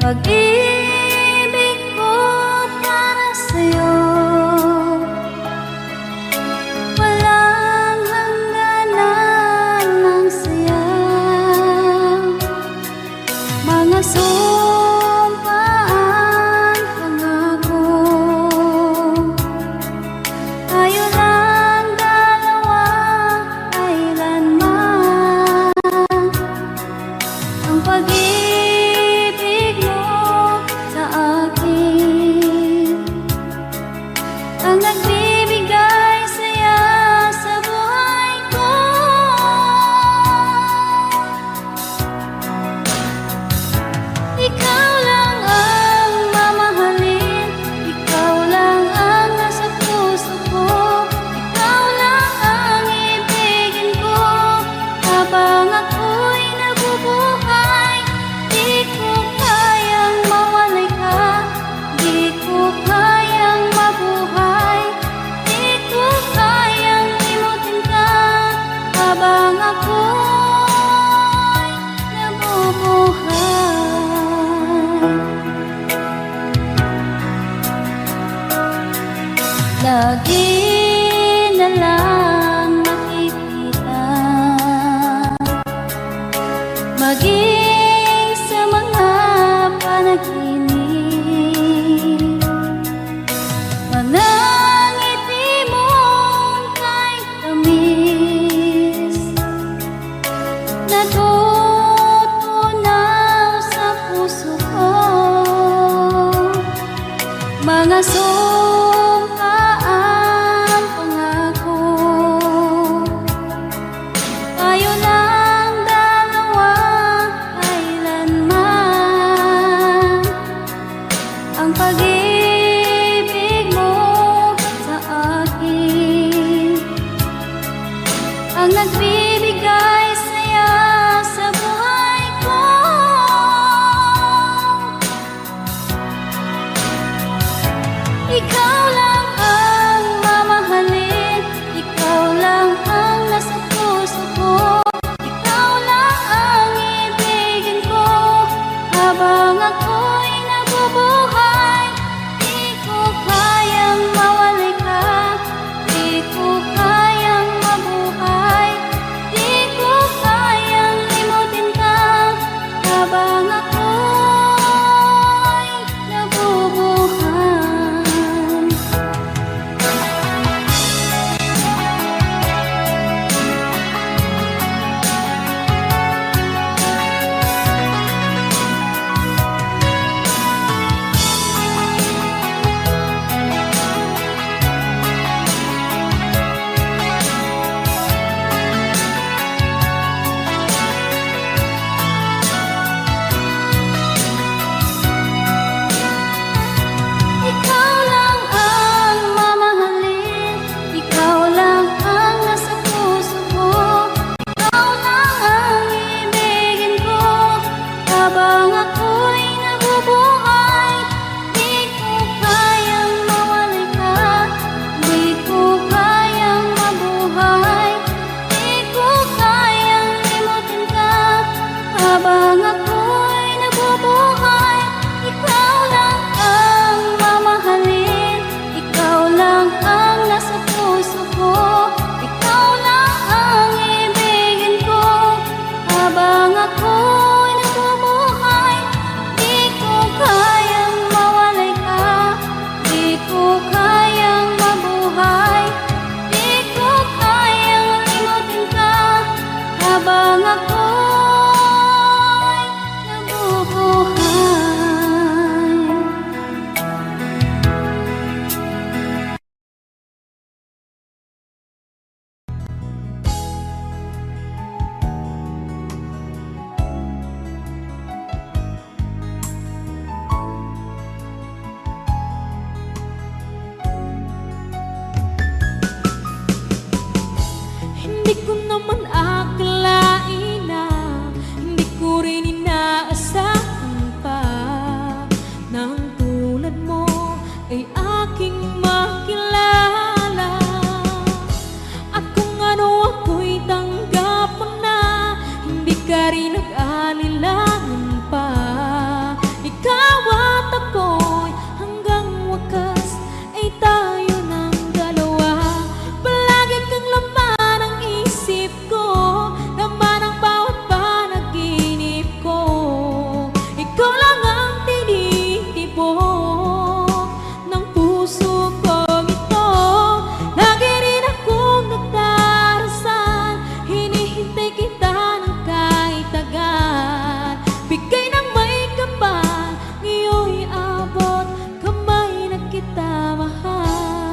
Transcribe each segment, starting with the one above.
pag-ibig ko para sa'yo, walang hangganan ng saya. Mga sumpaan, pangako, tayo lang dalawa kailanman. Ang pag-ibig mo sa akin ang nagbibigay saya sa buhay ko. Ikaw lang ang mamahalin, ikaw lang ang nasa puso ko, ikaw lang ang ibigin ko habang ako'y nabubuhay. Di ko kayang mawalay ka, di ko kayang mabuhay, di ko kayang limutin ka habang ako'y nabubuhay. Lagi na lang makikita, maging sa mga panaginip, mga ngiti mong kahit tamis, natutunaw sa puso ko. Mga sumpaan, pangako, tayo lang dalawa kailanman. Ang pag-ibig mo sa akin ang nagbibigay saya sa buhay ko. Ikaw lang ang mamahalin, ikaw lang ang nasa puso ko, ikaw lang ang ibigin ko habang ako'y nabubuhay. Di ko kayang mawalay ka, di ko kayang mabuhay, di ko kayang limutin ka habang ako'y nabubuhay. Ikaw lang ang mamahalin, ikaw lang ang nasa puso ko, ikaw lang ang ibigin ko habang ako'y nabubuhay. Di ko kayang mawalay ka, di ko kayang mabuhay, di ko kayang limutin ka habang ako'y nabubuhay. Ikaw lang ang mamahalin, ikaw lang ang nasa puso ko, ikaw lang ang ibigin ko habang ako'y nabubuhay. Di ko kayang mawalay ka, di ko kayang mabuhay, di ko kayang limutin ka habang ako'y nabubuhay. Hindi ko naman akalain na hindi ko rin inaasahan pa na ang tulad mo ay aking makilala. At kung ano ako'y tanggap mo na, hindi ka rin nag-aalilangan pa. Ikaw ikaw at ako'y hanggang wakas ay tayo ng dalawa. Palagi kang laman ng isip ko, laman ng bawat panaginip ko. Ikaw lang ang tinitibok ng puso kong ito. Lagi rin akong nagdarasal, hinihintay kita ng kahit tagal. Bigay ng may kapal, ngayon'y abot kamay na kita mahal.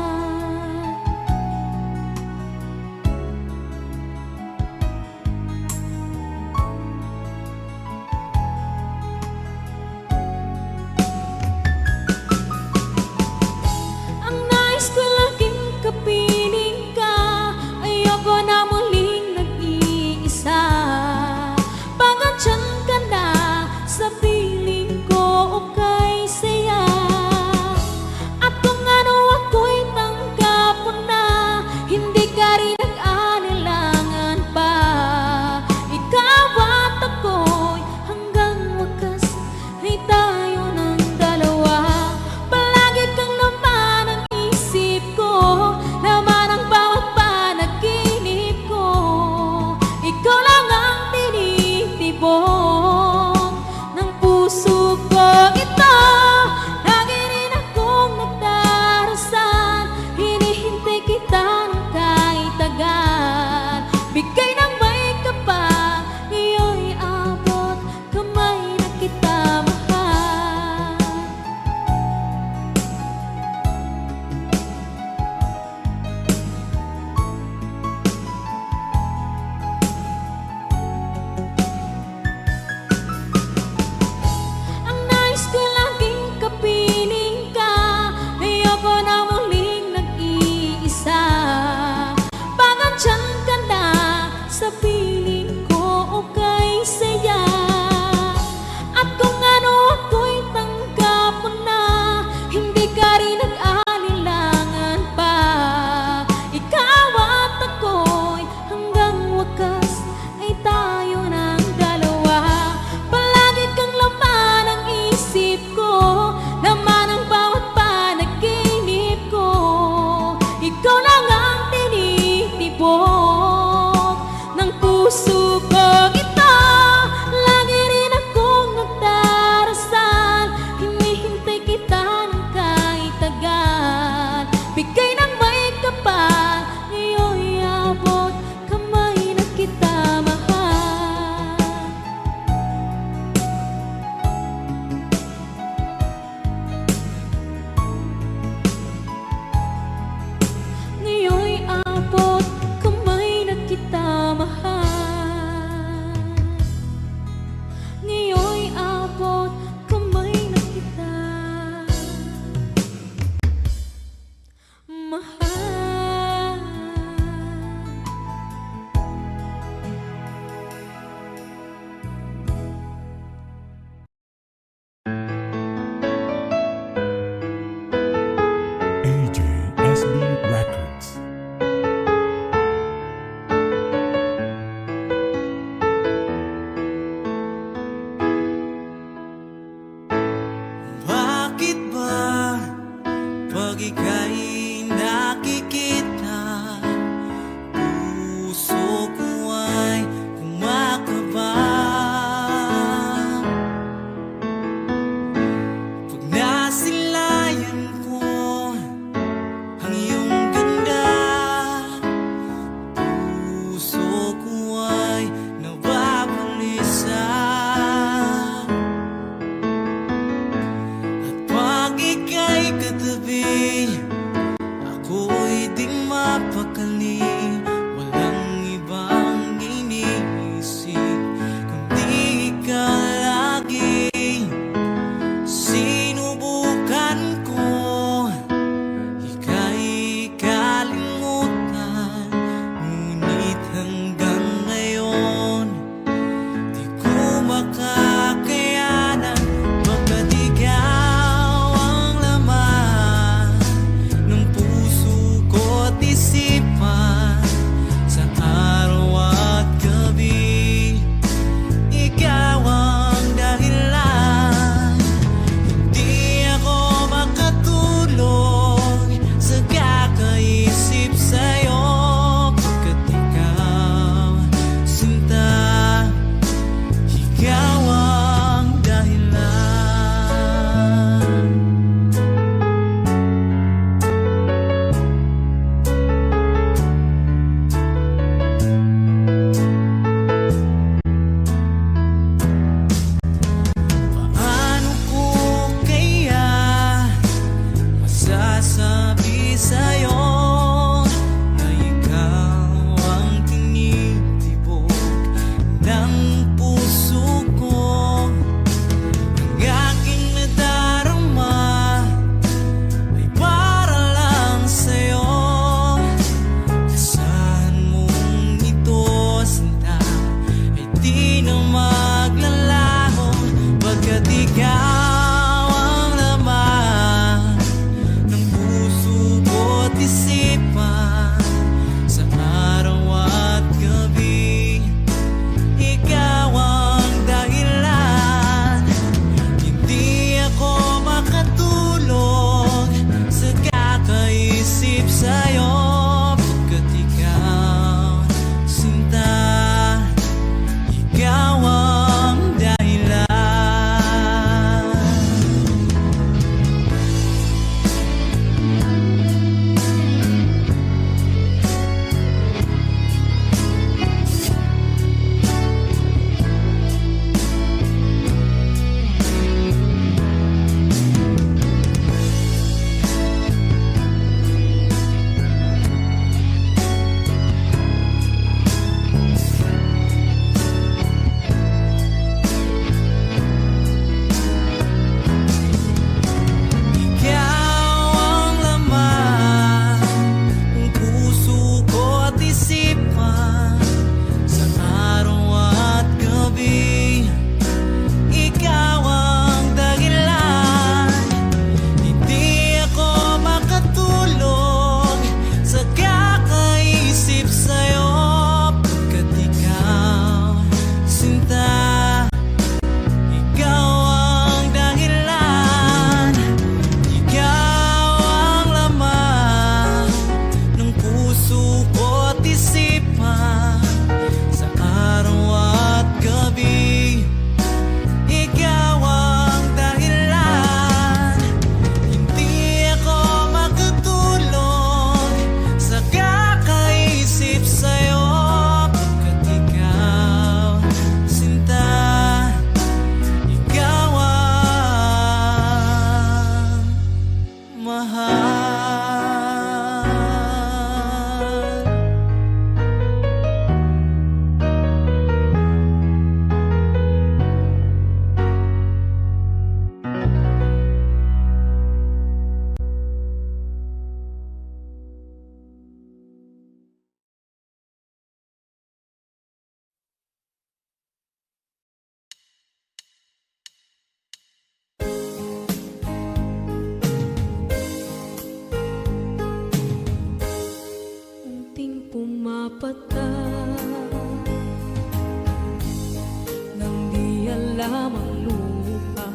alam ang lupa.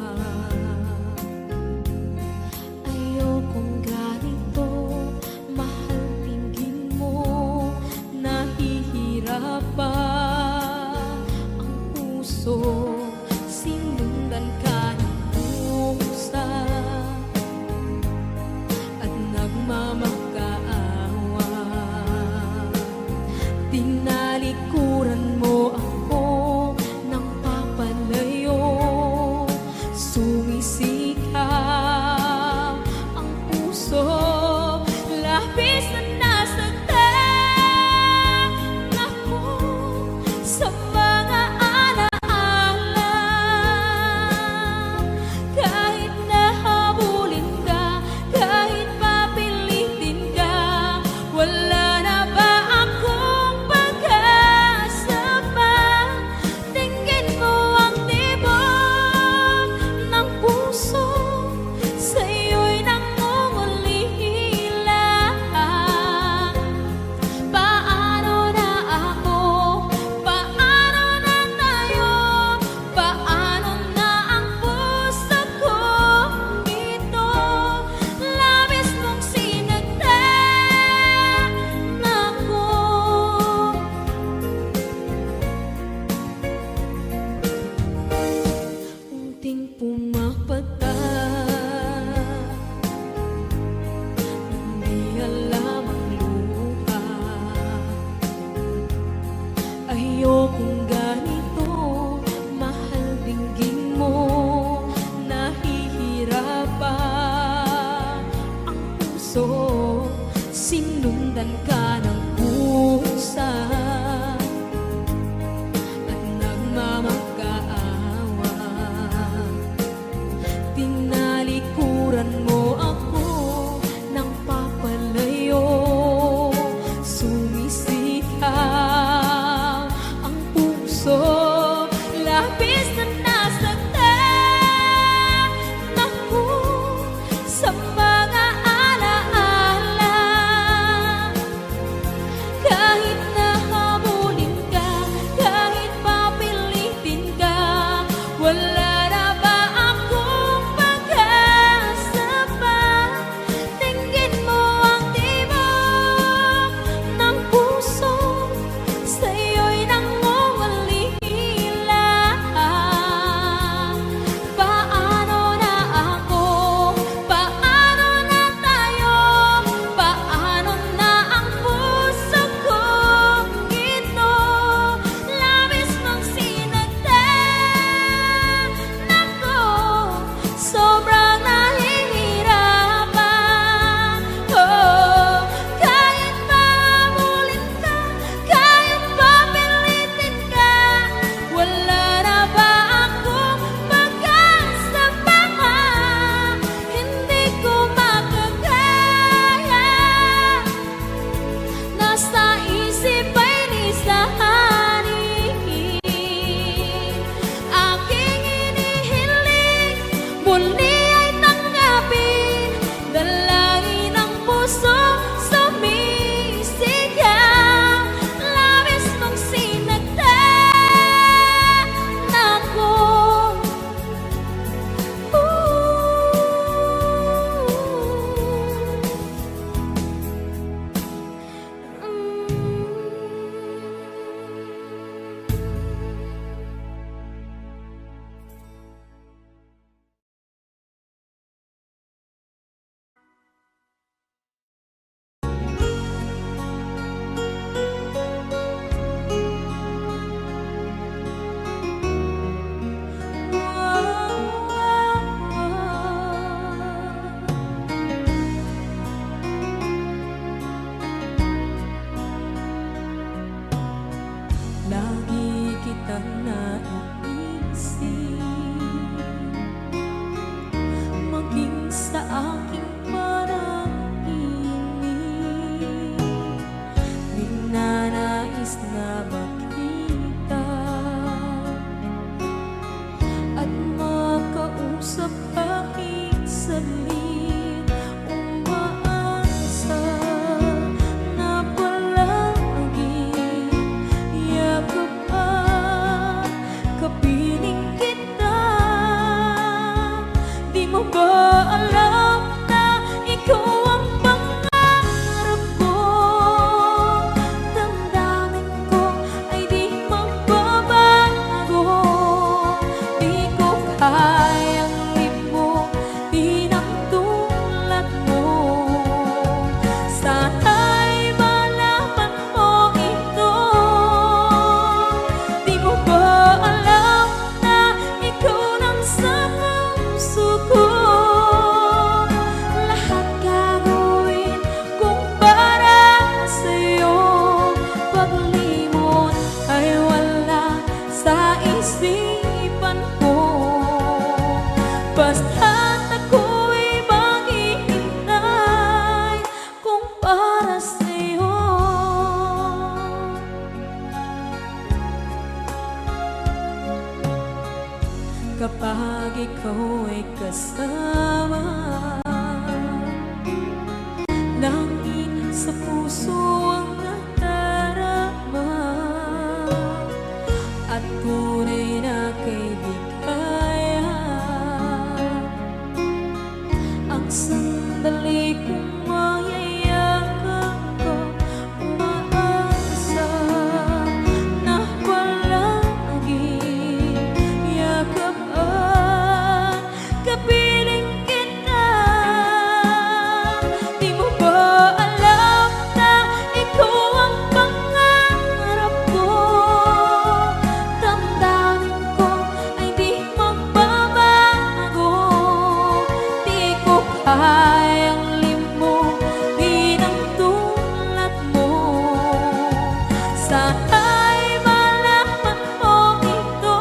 Ayokong ganito, mahal, tingin mo, nahihirapan ang puso. Sinundan ka ng pusa at nagmamakaawa. Tinalikuran mo ako ng papalayo, sumisikap ang puso. Labis na nasaktan ako sa mga alaala. Kahit nahabulin ka, kahit papilitin ka, wala na ba akong pag-asa pa? Tingin mo ang tibok ng puso, sa'yo'y nangungulila. Paano na ako? Paano na tayo? Paano na ang puso kong ito? Labis mong sinagtan ako. Unting pumapata, hindi alam ang lupa. Ayokong ganito, mahal, dinggin mo, nahihirapan ang puso. Sinundan ka ng pusa at nagmamakaawa. Tinalikuran mo ako ng papalayo, sumisikap ang puso. Labis na nasaktan ako sa mga alaala. Kahit nahabulin ka, kahit papilitin ka, wala na ba akong pag-asa pa? Tingin mo ang tibok ng puso, sa'yo'y nangungulila. kayang limutin ang tulad mo. Sana'y malaman mo ito. Di mo ba alam na ikaw lang sa puso ko? Lahat gagawin kung para sa'yo. Paglimot ay wala sa isipan ko. Basta't ako'y maghihintay kung para sa'yo. Kapag ikaw ay kasama, langit sa puso ang nadarama, at tunay na kaibigan. Ang sandali kong mayayakap ko, umaasa na palaging yakapan, kapiling kita. Di mo ba alam na ikaw ang pangarap ko? Damdamin ko ay di magbabago. Di ko kayang limutin ang tulad mo. Sana'y malaman mo ito.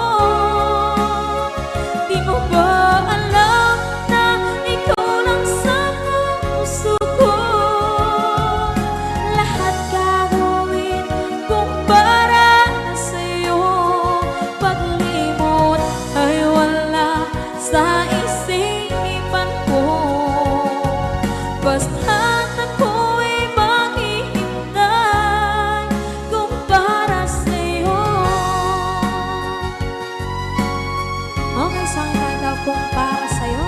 Di mo ba alam na ikaw lang sa puso ko? Lahat gagawin kung para sa'yo. Paglimot ay wala sa isipan ko. Basta't ako'y maghihintay kung para sa'yo. Okay, saan tayo daw kung para sa'yo?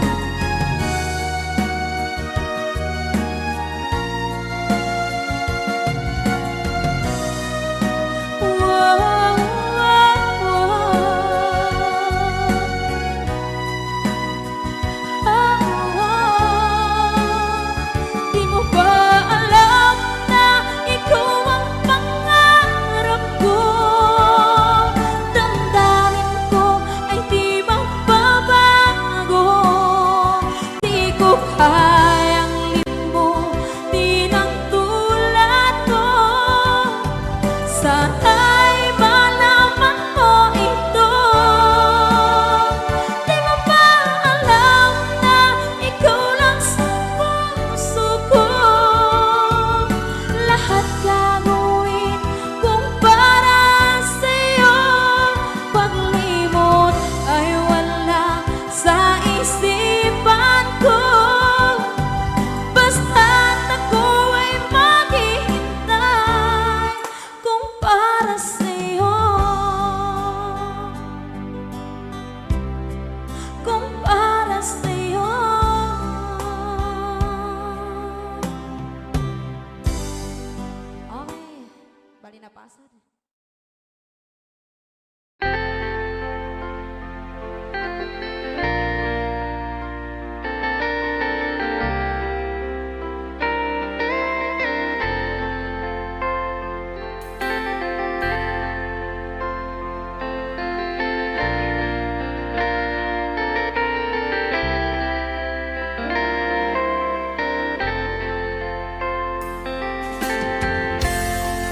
Wow, wow, Di mo ba alam na ikaw ang pangarap ko? Damdamin ko ay di magbabago. Di ko kayang limutin ang tulad mo. Sana'y malaman mo ito. Di mo ba alam na ikaw lang sa puso ko? Lahat gagawin kung para sa'yo. Paglimot ay wala sa isipan ko. Basta't ako ay maghihintay kung para sa'yo. Kung para sa'yo. Okay, bali na pasad.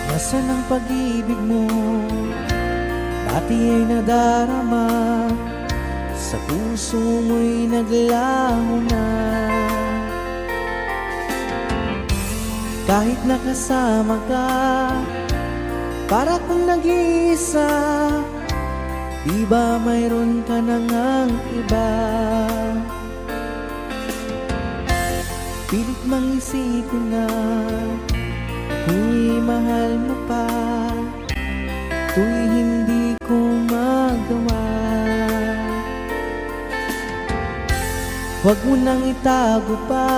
Nasaan ang pag-ibig mo? Pati ay nadarama, sa puso mo'y naglaho na. Kahit nakasama ka, para kung nag-iisa, di ba mayroon ka na ngang iba? Pilit mang isipin na kung mahal mo pa, to'y hindi ko magawa. Huwag mo nang itago pa,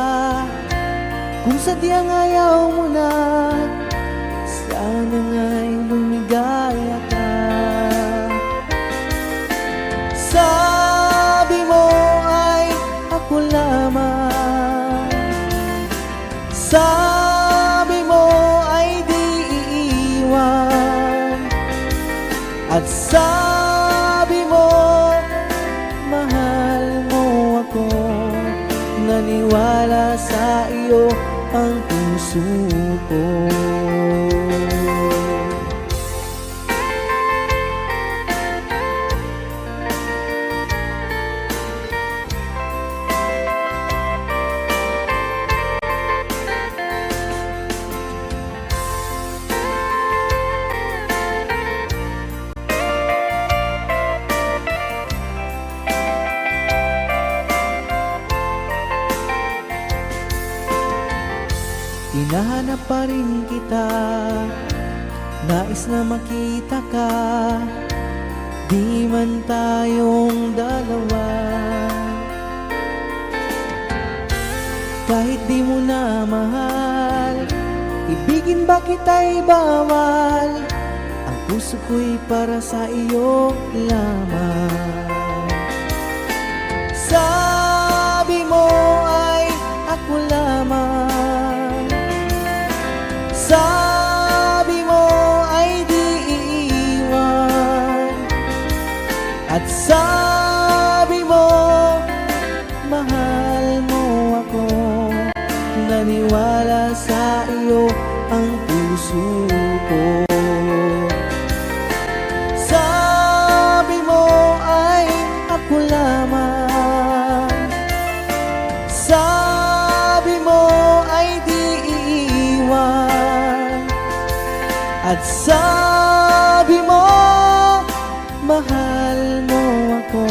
kung sadyang ayaw mo na, sana nga'y lumigaya ka. Sabi At sabi mo, mahal mo ako. Naniwala sa iyo ang puso ko. Hinahanap pa rin kita, nais na makita ka, di man tayong dalawa. Kahit di mo na mahal, ibigin ba kita'y bawal? Ang puso ko'y para sa iyo lamang. Sabi mo ay ako lamang, sabi mo ay di iiwan. At sabi mo, mahal mo ako. Naniwala sa iyo ang puso ko. Sabi mo ay ako lamang, sabi mo ay di iiwan. At sabi mo, mahal mo ako.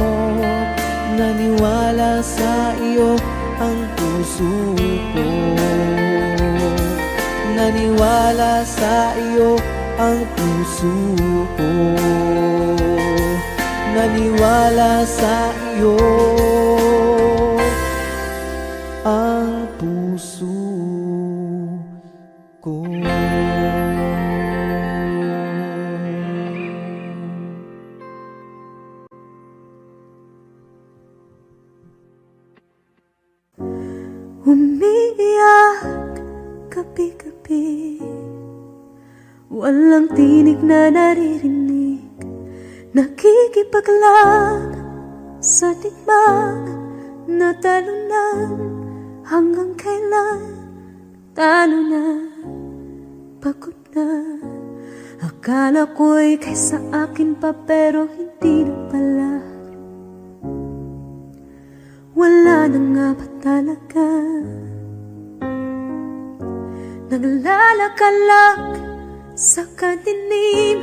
Naniwala sa iyo ang puso ko. Naniwala sa iyo ang puso ko. Naniwala sa iyo ang puso ko. Umiiyak gabi-gabi, walang tinig na naririnig, nakikipaglag sa tikman na talunan. Hanggang kailan talo na, pagod na. Akala ko'y kaysa akin pa, pero hindi na pala. Wala na nga ba talaga? Naglalakalag sa kadilim,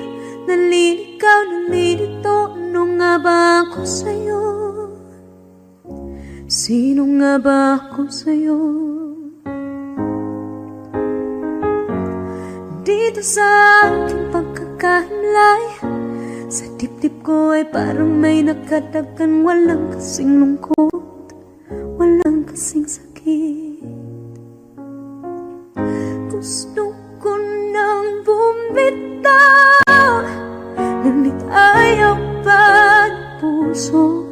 naliligaw, nalilito. Ano nga ba ako sa'yo? Sino nga ba ako sa'yo? Dito sa aking pagkakahimlay, sa dibdib ko ay parang may nakadagan. Walang kasing lungkot, walang kasing sakit. Gusto ko nang bumitaw, ngunit ayaw pa ng puso.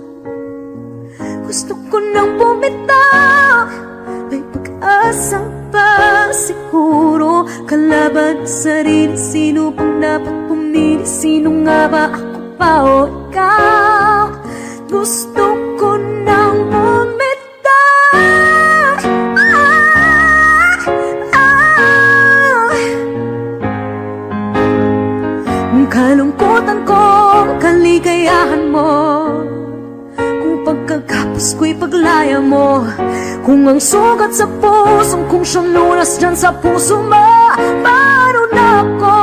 Gusto ko nang bumitaw, may pag-asa pa siguro. Kalaban sa sarili, sino pang dapat pumili? Sino nga ba, ako pa o ikaw? Gusto ko nang bumitaw, kalungkutan ko, kaligayahan mo, kung pagkagapos ko'y paglaya mo, kung ang sugat sa pusong kung siyang lunas dyan sa puso mo. Paano na ako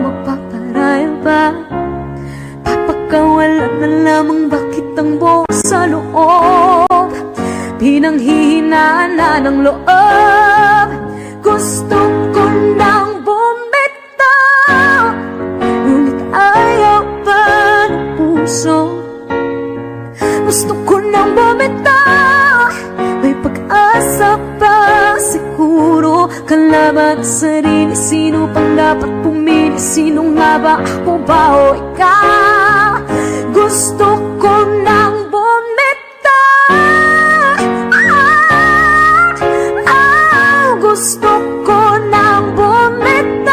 magpaparaya ba? Papakawalan na lamang, bakit ang buo sa loob? Pinanghihinaan na ng loob. Gusto ko nang bumitaw, ngunit ayaw pa ng puso. Gusto ko nang bumitaw, may pag-asa pa siguro. Kalaban sa sarili, sino pang dapat pumili? Sino nga ba, ako ba o ikaw? Gusto ko nang bumitaw, gusto ko nang bumitaw,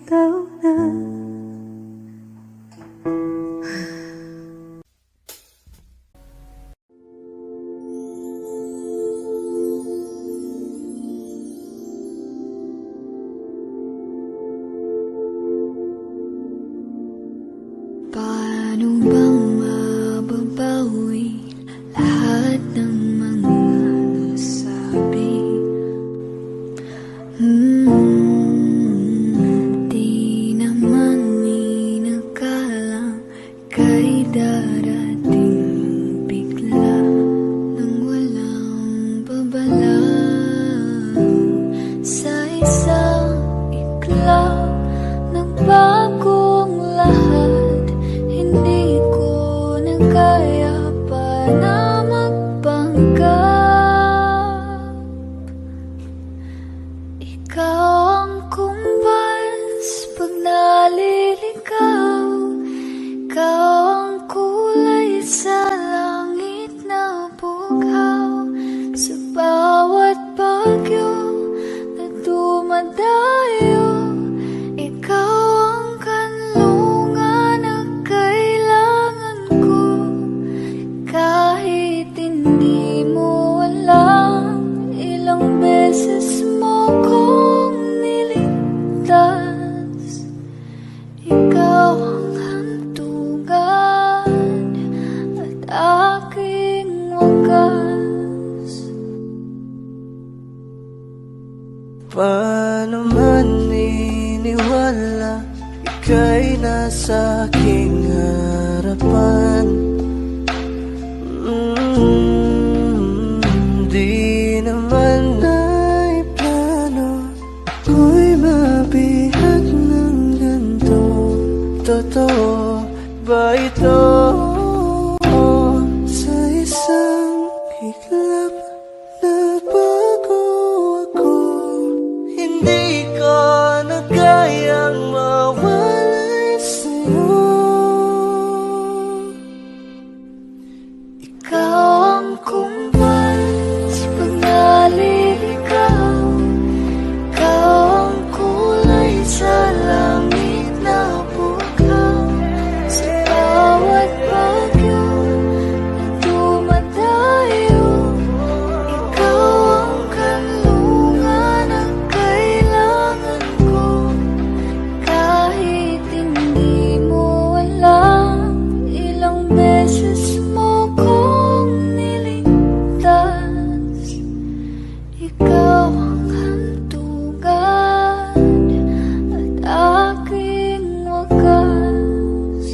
bitaw na. Paano bang mababawi lahat ng mga nasabi? Di naman inakalang kay darating bigla nang walang babala. Sa isang iglap nagbagong lahat. Hindi ko na kaya pa na magpanggap. Ikaw ang kumpas pag naliligaw. Ikaw ang kulay sa langit na bughaw. Sa bawat bagyo na dumadayo, ikaw ang kanlungan na kailangan ko. Kahit hindi mo alam, ilang beses mo kong niligtas. Ikaw ang hantugan at aking wagas. Paano man iniwala, ika'y nasa aking harapan. Di naman ay plano ko'y mabihag ng ganito. Totoo ba ito? Sa isang iglap nagbago ako. Hindi ko na kayang mawalay sa'yo. Ikaw ang kumpas pag naliligaw. Ikaw ang kulay sa langit na bughaw. Sa bawat bagyo na dumadayo, ikaw ang kanlungan na kailangan ko. Kahit hindi mo alam, ilang beses mo kong niligtas. Ikaw ang hantugan at aking wagas.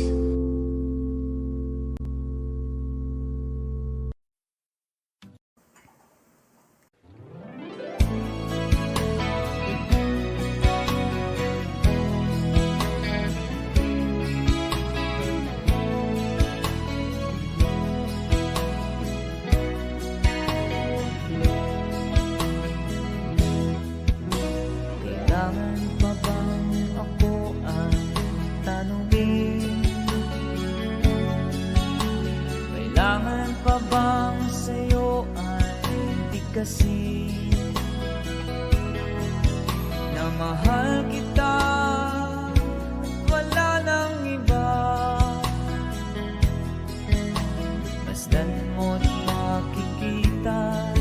Kailangan pa bang ako ang tanungin? Kailangan pa bang sa'yo ay bigkasin na mahal kita at wala nang iba? Masdan mo't makikita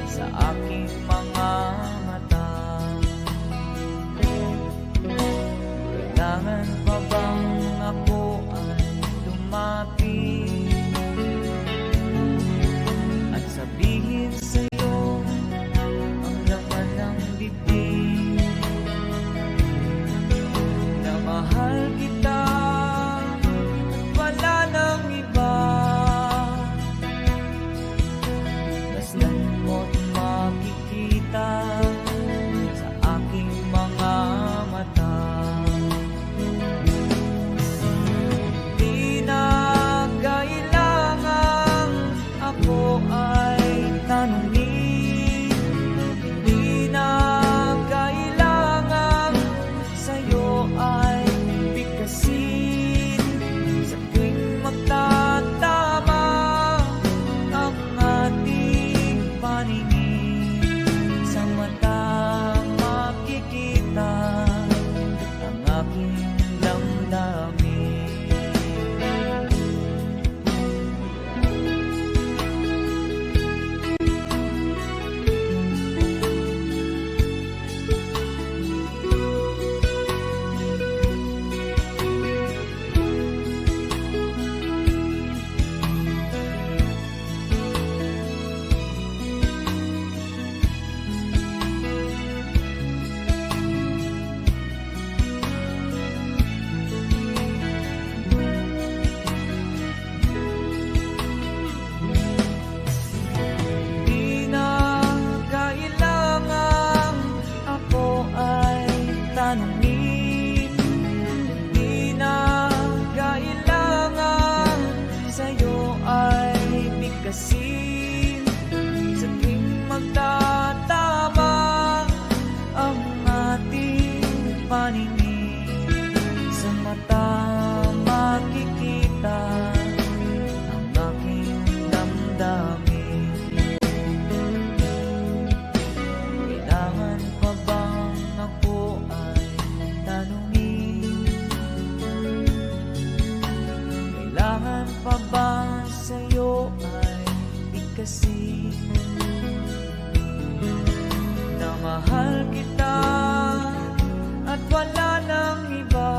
sa aking mga mata. Kailangan pa bang ako ay lumapit at sabihin sa'yo ang laman ng bibig na mahal kita at wala nang iba? Masdan mo't makikita sa aking mga mata. mata makikita ang aking damdamin. Kailangan pa bang ako ay tanungin? Kailangan pa ba sa'yo ay ikasin na mahal kita at wala nang iba?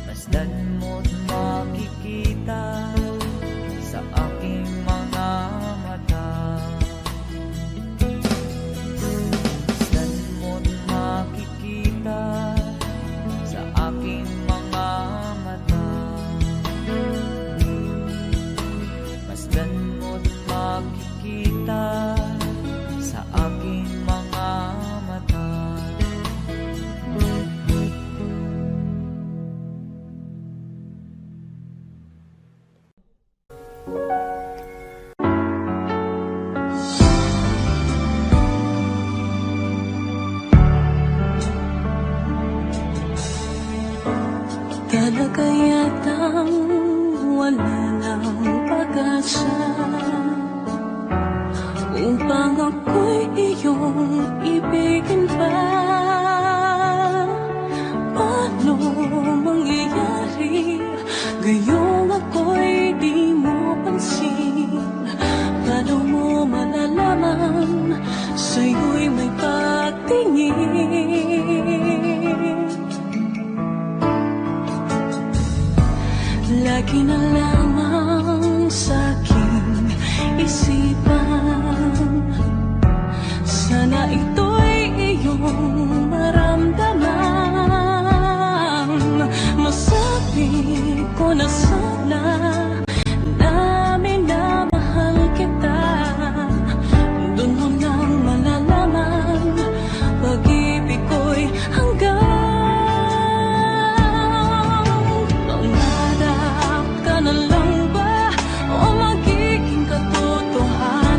Masdan mo't makikita sa aking mga mata. Masdan mo't makikita sa aking mga mata. Masdan mo't makikita sa aking mga mata. Talaga yatang wala ng pag-asa upang ako'y iyong ibigin pa. Paano mangyayari gayong ako'y di mo pansin? Paano mo malalaman sa'yo'y may pagtingin? Lagi na lamang sa'king isipan, sana ito'y iyong maramdaman. Masabi ko na sana na minamahal kita. Doon mo lang malalaman pag-ibig ko'y hanggang pangarap ka na lang ba o magiging katotohanan?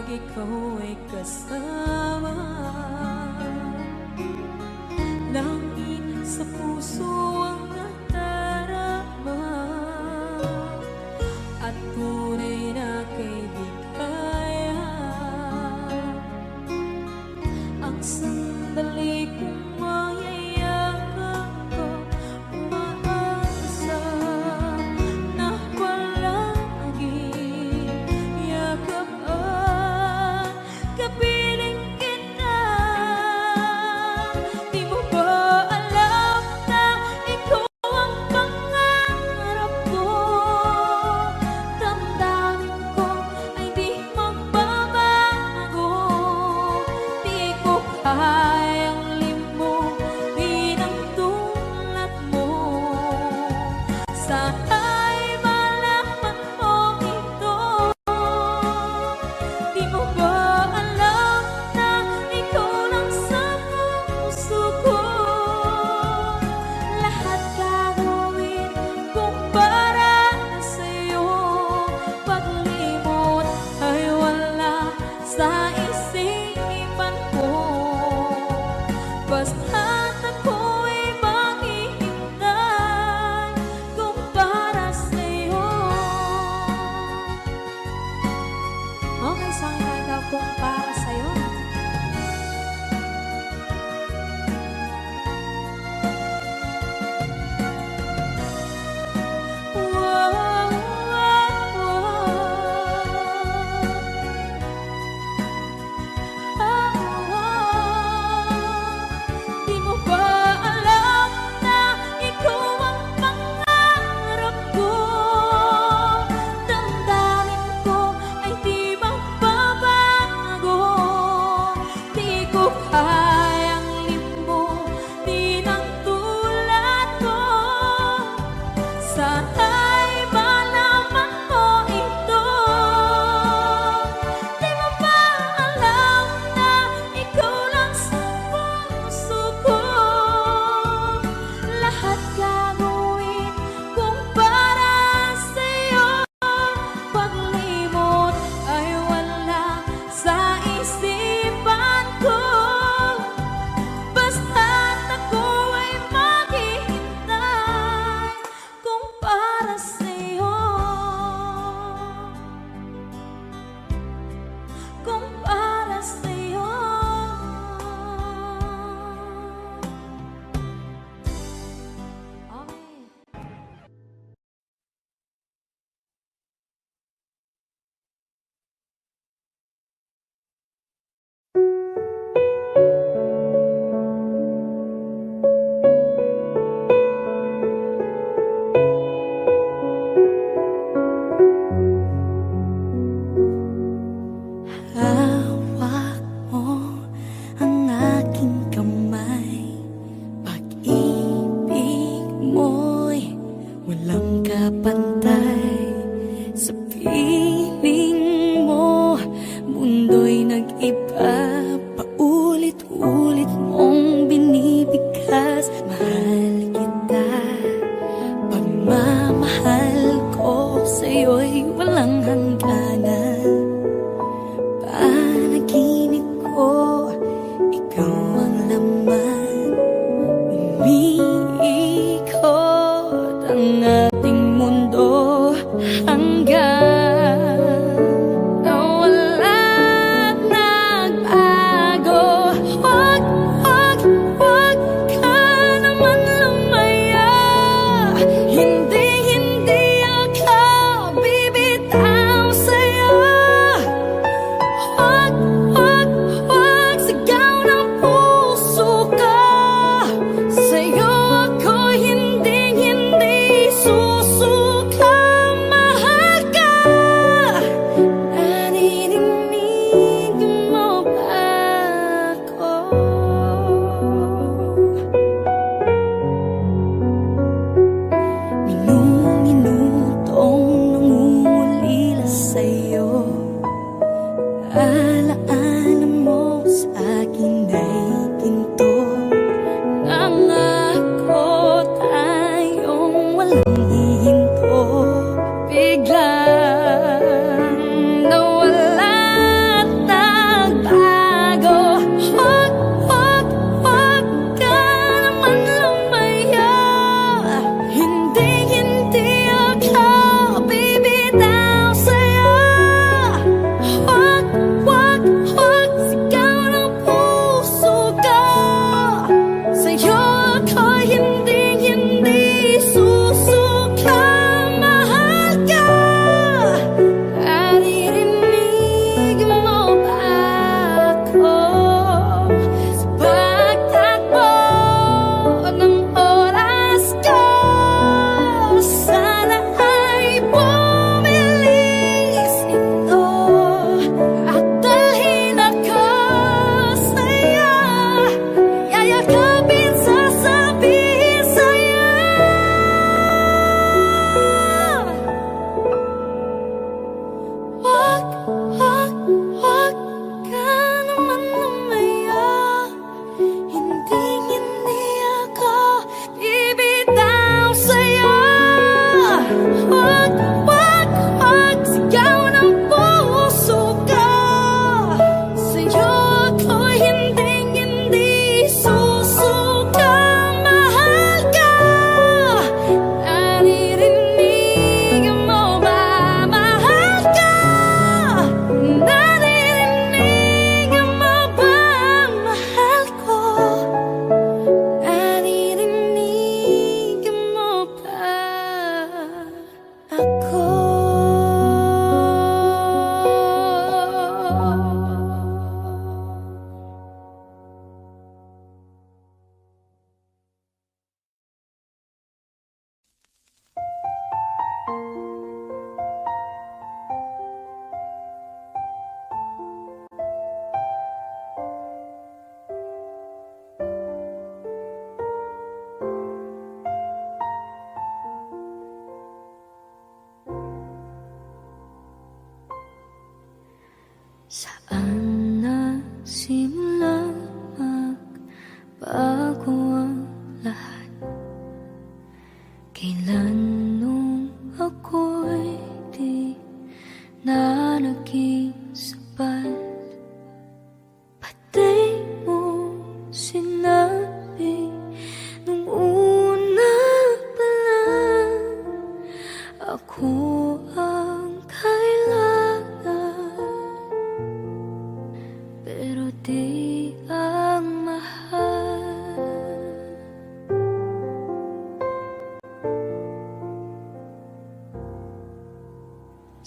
ikaw ay kasama. Langit sa puso ang nadarama, at tunay na kaibigan. Ang sandali kong mayayakap ko, umaasa na palaging yakap at kapiling kita. Di mo ba alam na ikaw ang pangarap ko? Damdamin ko ay di magbabago. Di ko kayang limutin ang tulad mo. Sana'y malaman mo ito. Di mo ba alam na ikaw lang sa puso ko? Lahat gagawin kung para sa'yo. Paglimot ay wala sa isipan ko. Basta't ako'y maghihintay kung para sa'yo. Okay, saan ka kung para sa'yo? Wow, wow, Di mo ba alam na ikaw ang pangarap ko? Damdamin ko ay di magbabago. Di ko kayang limutin ang tulad ko. Sana'y malaman mo ito. Di mo ba alam na ikaw lang sa puso ko? Lahat gagawin kung para sa'yo. Paglimot ay wala sa isipan ko. Basta't ako ay maghihintay kung para sa'yo. Kung para sa'yo. Okay. Hawak mo ang aking kamay. Pag-ibig mo'y walang kapantay. Sa piling mo, mundo'y nag-iba. Paulit-ulit mong binibigkas. Mahal kita. Pagmamahal ko sa'yo'y walang hangganan. Panaginip ko, ikaw ang laman. Umiikot ang ating mundo hanggang nawala't nagbago. Huwag, huwag, huwag ka naman lumaya. Hindi, hindi ako bibitaw sa'yo. Huwag, huwag, huwag sigaw ng puso ko. Sa'yo ako'y hindi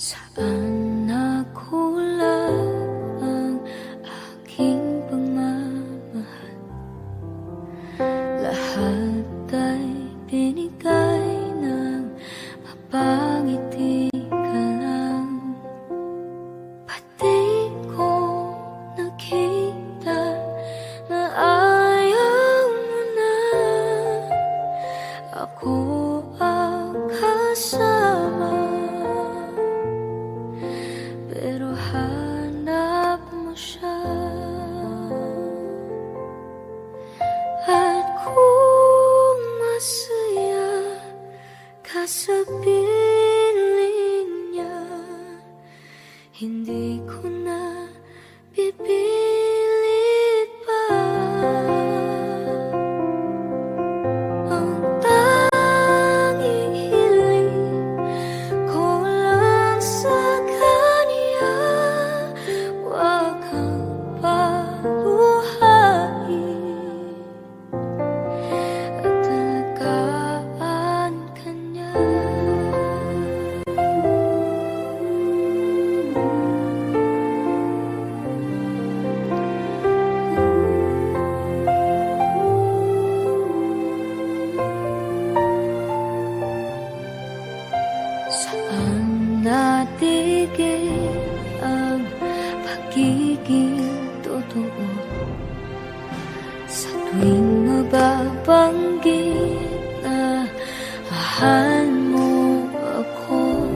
Saan nakulang ang aking pagmamahal? Lahat ay binigay ng mapangiti ka lang. Pati ko nakita na ayaw mo na ako ang kasama, pero hanap mo siya. At kung masaya ka sa piling niya, hindi ko na pipilit pa. Ang tanging hiling ko lang sa kanya, wag kang paluhain at alagaan ka niya. Saan natigil ang pagiging totoo? Sa tuwing mababanggit na mahal mo ako,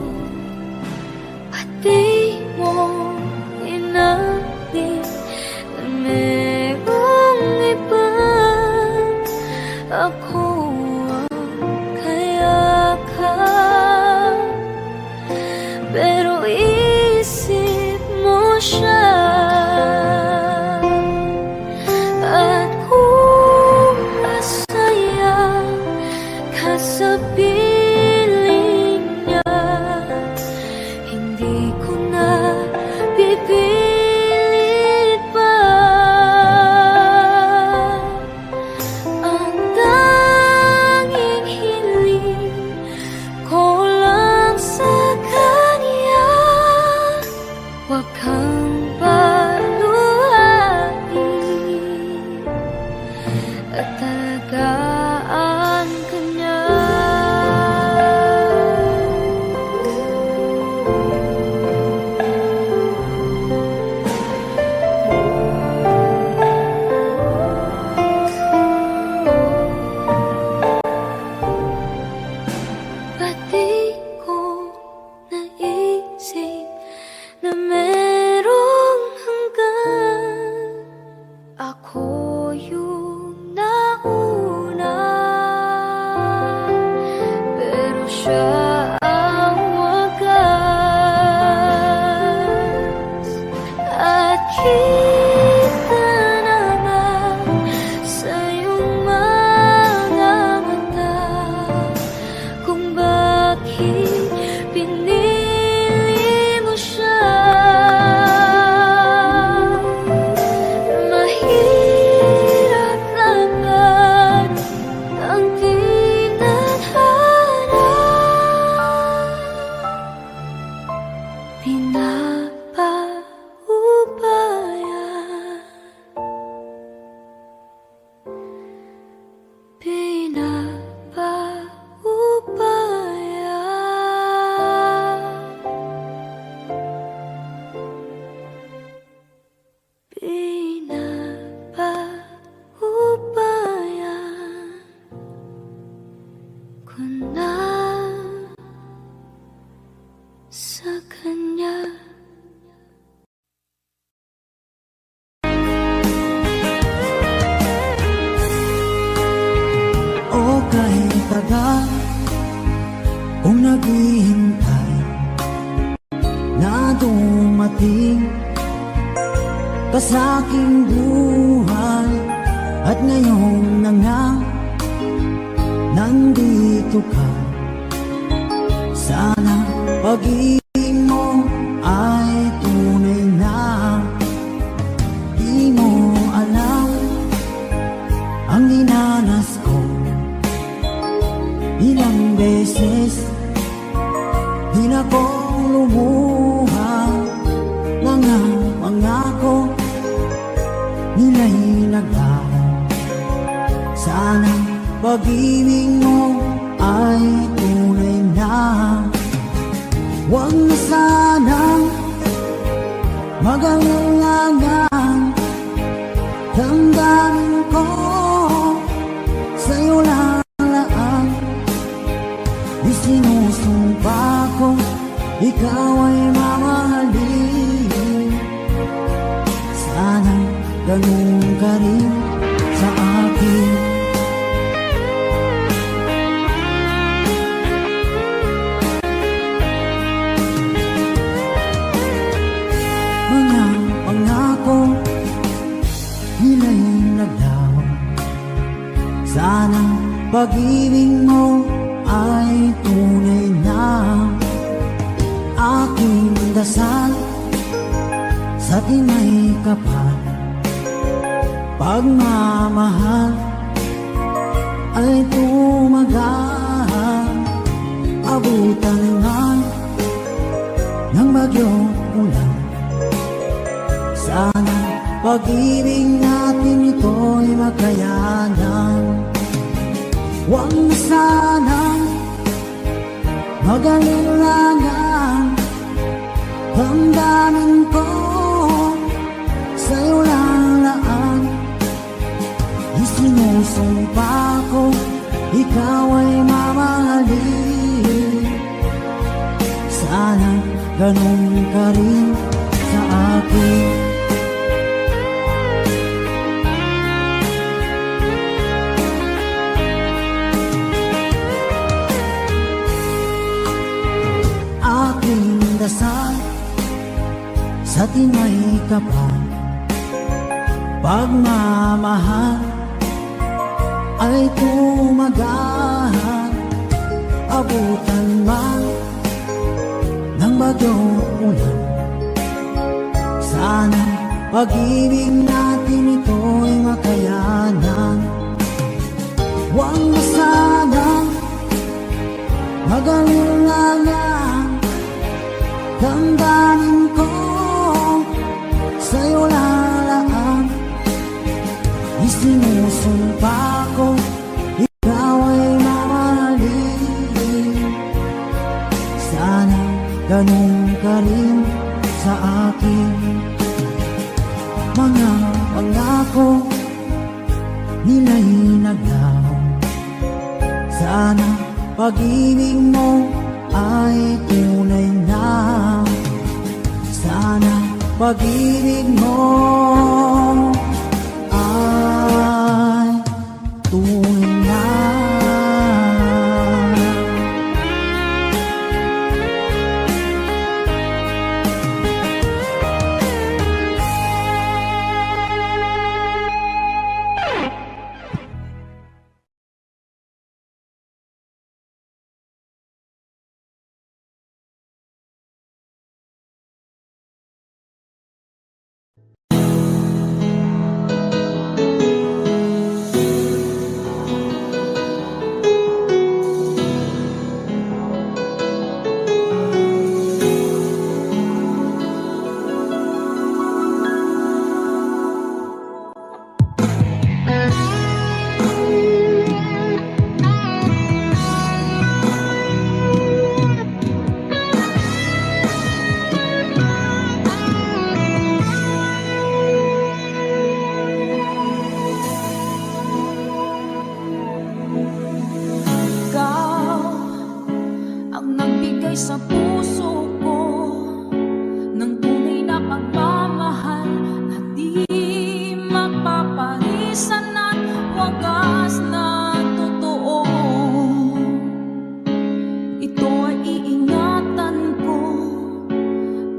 pati mo inamin na merong iba. Ako ang kayakap, pero isip mo siya. At kung masaya ka sa piling niya, hindi ko na pipilit pa. Ang tanging hiling ko lang sa kanya, wag kang paluhain at alagaan ka niya. Pati ko naisip na merong hanggan, ako yung nauna, pero siya ang wagas. At kita naman sa iyong mga mata kung bakit pinili mo siya. Mahirap laban ang tinadhana, pinapaubaya, pinapaubaya ko na sa kanya. O kahit tagal kung naghihintay na dumating ka sa aking buhay, at ngayon na nga nandito ka. Sana pag-ibig mo ay tunay na. Di mo alam ang dinanas ko, ilang beses din akong lumuha pag-ibig mo ay tunay na. Huwag na sanang mag-alangan, damdamin ko sa'yo lalaan. Isinusumpa ko, ikaw ay mamahalin. Sana ganun ka rin sa akin. Mga pangako nila'y naglaw. Sana pag-ibig mo ay tunay na. Aking dasal sa tinay kapal, pagmamahal ay tumagal. Abutan nga ng bagyong ulan. Sana pag-ibig natin ito'y makayanan. Huwag na sanang mag-alilangan, damdamin ko sa'yo lalaan. Isinusumpa ko, ikaw ay mamahalin. Sana ganun ka rin sa akin. Aking dasal sa tinay kapal, pagmamahal ay tumagal. Abutan man ng bagyong ulan. Sana pag-ibig natin ito'y makayanan. Huwag na sanang mag-alilangan, damdamin ko sa'yo lalaan. Isinusumpa ko, ikaw ay mamahalin. Sana ganun ka rin sa akin. Mga pangako nila'y naglaw. Sana pag-ibig mo ay tunay na. Sana pag-ibig mo ay tunay na. Sa puso ko ng tunay na pagmamahal na di mapaparisan at wagas na totoo. Ito ay iingatan ko,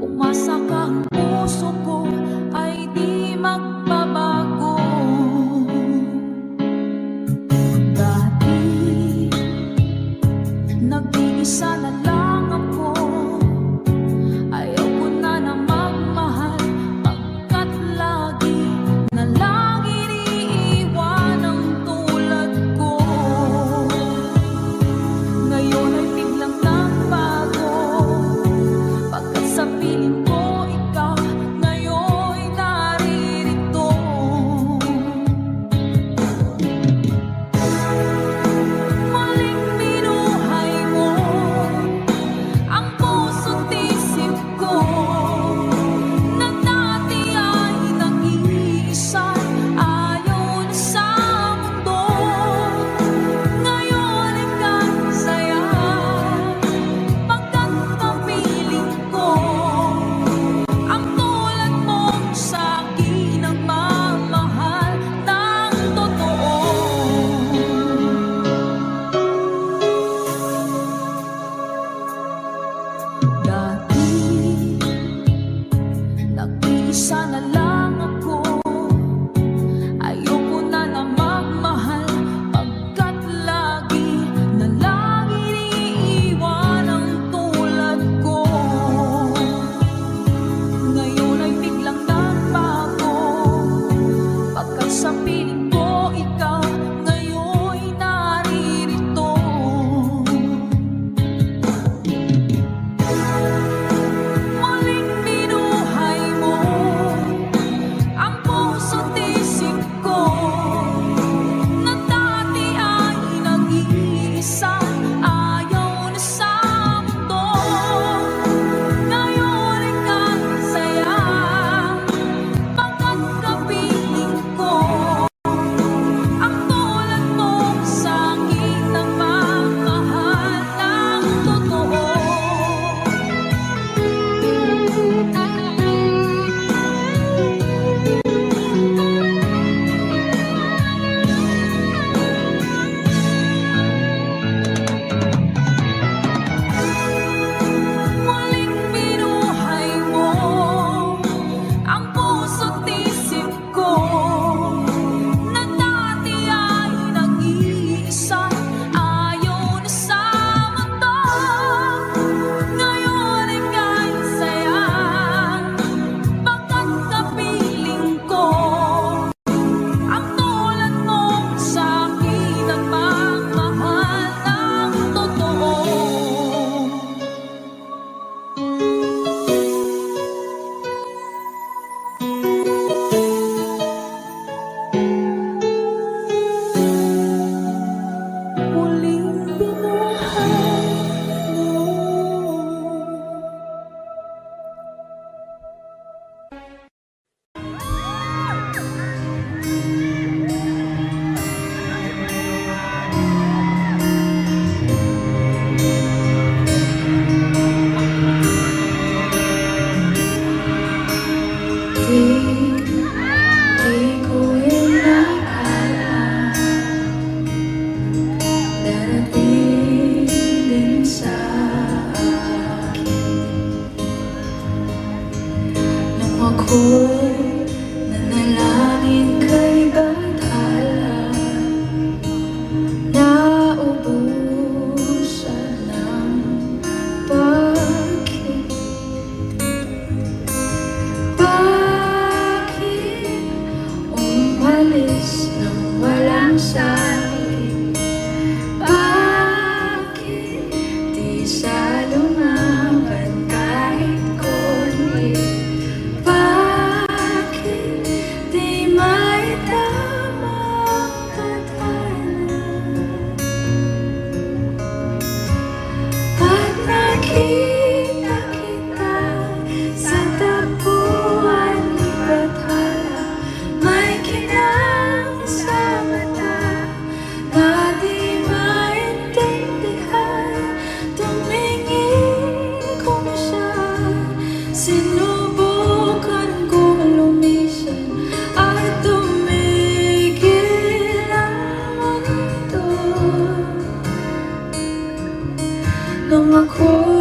umasa ka, ang puso ko ay di magbabago. Dati nag-iisa na lang ako nang ako'y